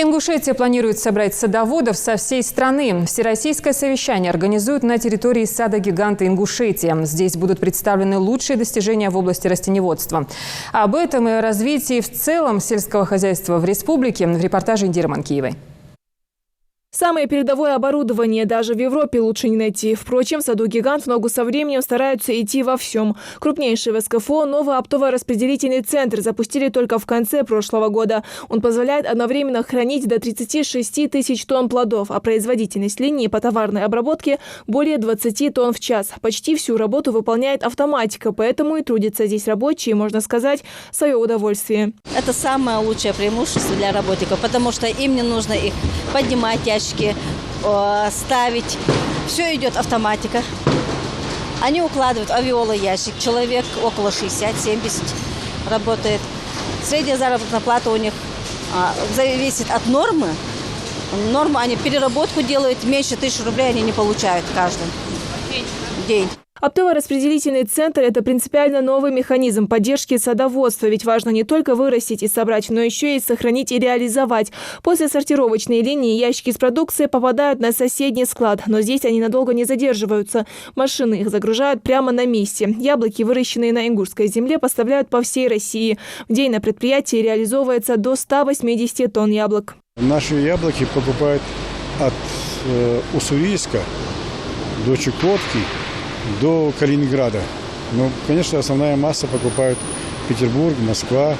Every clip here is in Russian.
Ингушетия планирует собрать садоводов со всей страны. Всероссийское совещание организуют на территории сада-гиганта Ингушетия. Здесь будут представлены лучшие достижения в области растениеводства. Об этом и о развитии в целом сельского хозяйства в республике в репортаже Индиры Манкиевой. Самое передовое оборудование даже в Европе лучше не найти. Впрочем, в саду «Гигант» в ногу со временем стараются идти во всем. Крупнейший в СКФО новый оптово-распределительный центр запустили только в конце прошлого года. Он позволяет одновременно хранить до 36 тысяч тонн плодов, а производительность линии по товарной обработке более 20 тонн в час. Почти всю работу выполняет автоматика, поэтому и трудятся здесь рабочие, можно сказать, в свое удовольствие. Это самое лучшее преимущество для работников, потому что им не нужно их поднимать, ящики ставить. Все идет автоматика. Они укладывают авиолы ящик. Человек около 60-70 работает. Средняя заработная плата у них зависит от нормы. Норму они переработку делают. Меньше 1000 рублей они не получают каждый день. Оптово-распределительный центр – это принципиально новый механизм поддержки садоводства. Ведь важно не только вырастить и собрать, но еще и сохранить и реализовать. После сортировочной линии ящики с продукцией попадают на соседний склад. Но здесь они надолго не задерживаются. Машины их загружают прямо на месте. Яблоки, выращенные на ингушской земле, поставляют по всей России. В день на предприятии реализовывается до 180 тонн яблок. Наши яблоки покупают от Уссурийска до Чукотки, до Калининграда. Но, конечно, основная масса покупают Петербург, Москва,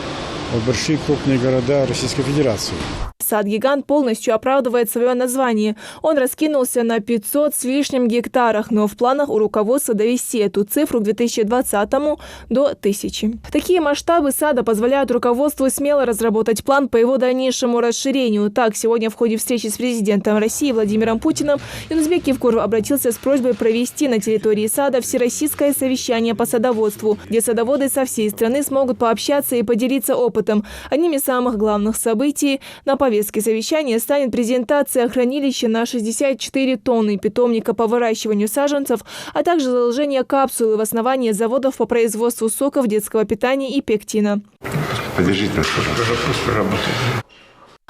большие крупные города Российской Федерации. Сад-гигант полностью оправдывает свое название. Он раскинулся на 500 с лишним гектарах, но в планах у руководства довести эту цифру к 2020-му до 1000. Такие масштабы сада позволяют руководству смело разработать план по его дальнейшему расширению. Так, сегодня в ходе встречи с президентом России Владимиром Путиным Юнусбек Евкуров обратился с просьбой провести на территории сада всероссийское совещание по садоводству, где садоводы со всей страны смогут пообщаться и поделиться опытом. Одним из самых главных событий на повестке совещания станет презентация хранилища на 64 тонны питомника по выращиванию саженцев, а также заложение капсулы в основании заводов по производству соков, детского питания и пектина. Поддержите нас, пожалуйста.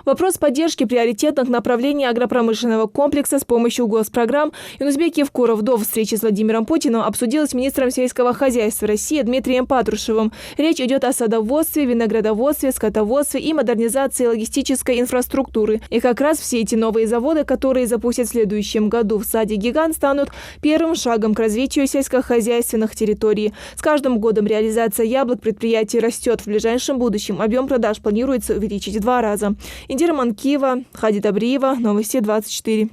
Вопрос поддержки приоритетных направлений агропромышленного комплекса с помощью госпрограмм Юнусбек Евкуров до встречи с Владимиром Путиным обсудил с министром сельского хозяйства России Дмитрием Патрушевым. Речь идет о садоводстве, виноградоводстве, скотоводстве и модернизации логистической инфраструктуры. И как раз все эти новые заводы, которые запустят в следующем году в саде «Гигант», станут первым шагом к развитию сельскохозяйственных территорий. С каждым годом реализация яблок предприятий растет. В ближайшем будущем объем продаж планируется увеличить в 2 раза. Индира Манкиева, Хади Добриева, Новости 24.